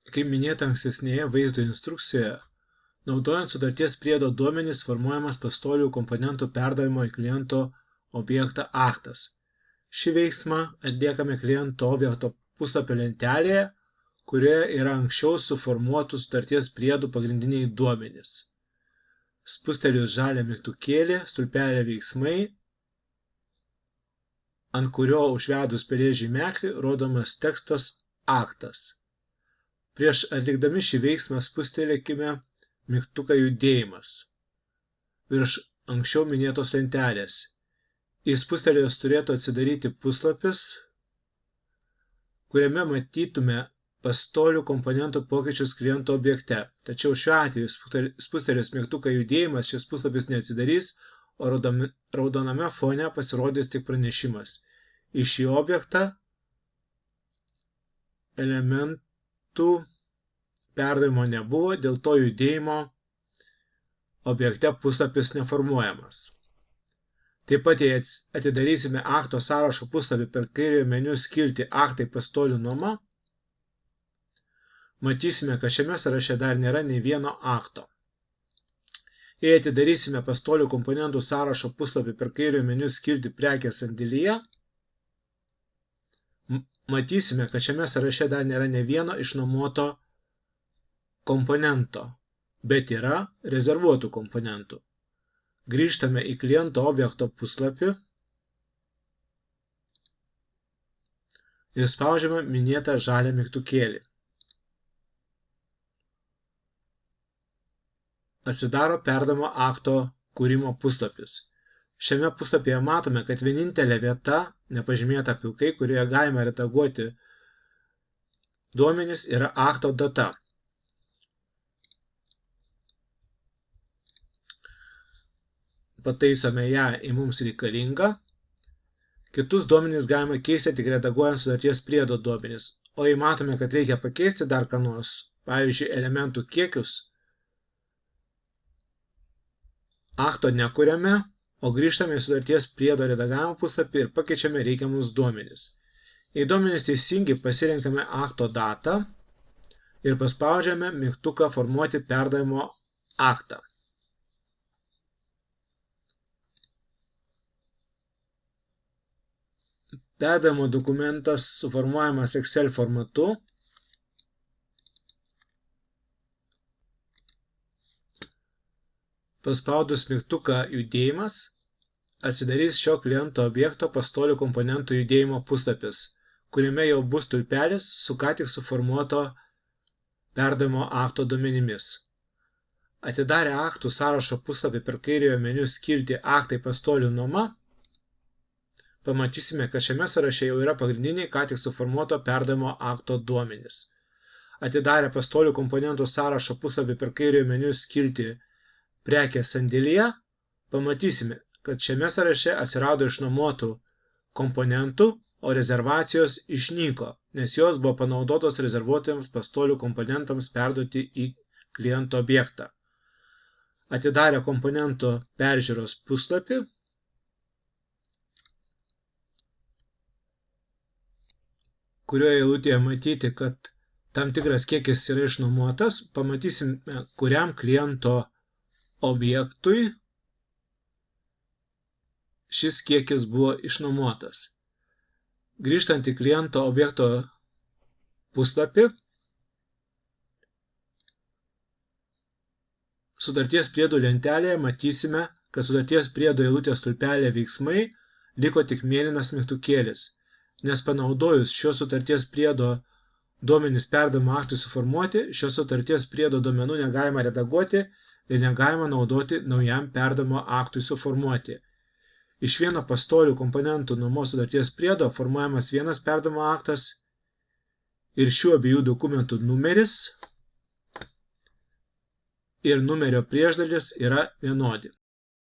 Kaip minėta ankstesnėje vaizdo instrukcijoje, naudojant sutarties priedo duomenys formuojamas pastolių komponentų perdavimo į kliento objektą aktas. Šį veiksmą atliekame kliento objekto puslapio lentelėje, kurioje yra anksčiau suformuotų sutarties priedų pagrindiniai duomenys. Spustelėjus žalią mygtukėlį, stulpelį veiksmai, ant kurio užvedus pelės žymeklį rodomas tekstas aktas. Prieš atlikdami šį veiksmą spustelėkime mygtuką judėjimas virš anksčiau minėtos lentelės. Spustelėjus turėtų atsidaryti puslapis, kuriame matytume pastolių komponentų pokyčius kliento objekte. Tačiau šiuo atveju spustelėjus mygtuką judėjimas šis puslapis neatsidarys, o raudoname fone pasirodys tik pranešimas. Į šį objektą elementų perdavimo nebuvo, dėl to judėjimo objekte puslapis neformuojamas. Taip pat, jei atidarysime akto sąrašo puslapį per kairiojo meniu skiltį aktai pastolių nuoma, matysime, kad šiame sąraše dar nėra nei vieno akto. Jei atidarysime pastolių komponentų sąrašo puslapį per kairiojo meniu skiltį prekės sandėlyje, matysime, kad šiame sąraše dar nėra nei vieno išnuomoto komponento, bet yra rezervuotų komponentų. Grįžtame į kliento objekto puslapį ir spaudžiame minėtą žalią mygtukėlį. Atsidaro perdavimo akto kūrimo puslapis. Šiame puslapyje matome, kad vienintelė vieta, nepažymėta pilkai, kurioje galime redaguoti duomenis, yra akto data. Pataisome ją į mums reikalingą. Kitus duomenys galima keisti tik redaguojant sutarties priedo duomenys. O jei matome, kad reikia pakeisti dar ką nors, pavyzdžiui, elementų kiekius, akto nekuriame, o grįžtame į sutarties priedo redagavimo puslapį ir pakeičiame reikiamus duomenys. Jei duomenys teisingi, pasirenkame akto datą ir paspaudžiame mygtuką formuoti perdavimo aktą. Perdavimo dokumentas suformuojamas Excel formatu. Paspaudus mygtuką judėjimas, atsidarys šio kliento objekto pastolių komponentų judėjimo puslapis, kuriame jau bus stulpelis su ką tik suformuoto perdavimo akto duomenimis. Atidarę aktų sąrašo puslapį per kairiojo meniu skiltį aktai pastolių nuoma, pamatysime, kad šiame sąraše jau yra pagrindiniai ką tik suformuoto perdavimo akto duomenys. Atidarę pastolių komponentų sąrašo puslapį per kairiojo meniu skiltį prekės sandėlyje, pamatysime, kad šiame sąraše atsirado išnuomotų komponentų, o rezervacijos išnyko, nes jos buvo panaudotos rezervuotiems pastolių komponentams perduoti į kliento objektą. Atidarę komponento peržiūros puslapį, kurioje eilutėje matyti, kad tam tikras kiekis yra išnuomotas, pamatysime, kuriam kliento objektui šis kiekis buvo išnuomotas. Grįžtant į kliento objekto puslapį, sutarties priedų lentelėje matysime, kad sutarties priedo eilutės stulpelėje veiksmai liko tik mėlynas mygtukėlis, nes panaudojus šios sutarties priedo duomenys perdavimo aktui suformuoti, šios sutarties priedo duomenų negalima redaguoti ir negalima naudoti naujam perdavimo aktui suformuoti. Iš vieno pastolių komponentų nuomos sutarties priedo formuojamas vienas perdavimo aktas ir šių abiejų dokumentų numeris ir numerio priešdalis yra vienodi.